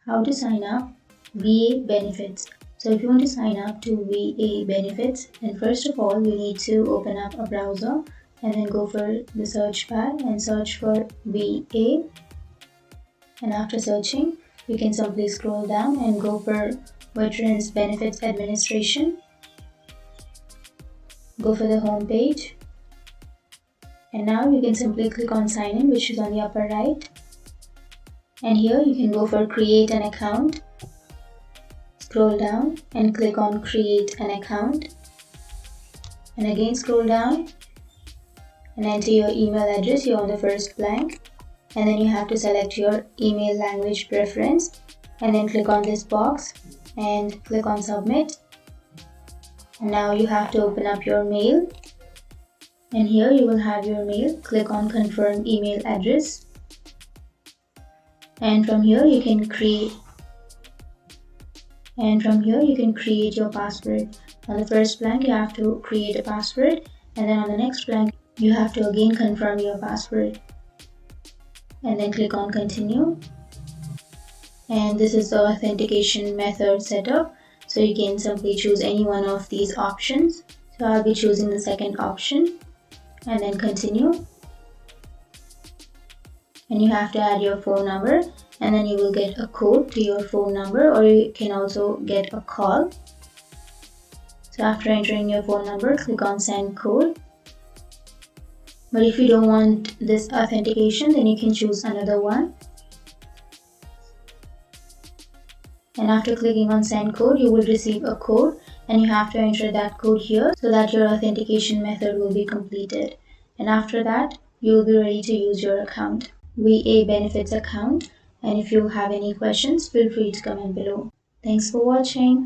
How to sign up VA benefits. So if you want to sign up to VA benefits, then first of all you need to open up a browser and then go for the search bar and search for VA. And after searching, you can simply scroll down and go for Veterans Benefits Administration. Go for the home page. And now you can simply click on sign in, which is on the upper right. And here you can go for create an account. Scroll down and click on create an account. And again scroll down and enter your email address here on the first blank. And then you have to select your email language preference. And then click on this box and click on submit. And now you have to open up your mail. And here you will have your mail. Click on confirm email address. And from here you can create your password. On the first blank you have to create a password, and then on the next blank you have to again confirm your password. And then click on continue. And this is the authentication method setup. So you can simply choose any one of these options. So I'll be choosing the second option and then continue. And you have to add your phone number, and then you will get a code to your phone number, or you can also get a call. So after entering your phone number, click on send code. But if you don't want this authentication, then you can choose another one. And after clicking on send code, you will receive a code, and you have to enter that code here so that your authentication method will be completed. And after that, you will be ready to use your account, VA benefits account. And if you have any questions, feel free to comment below. Thanks for watching.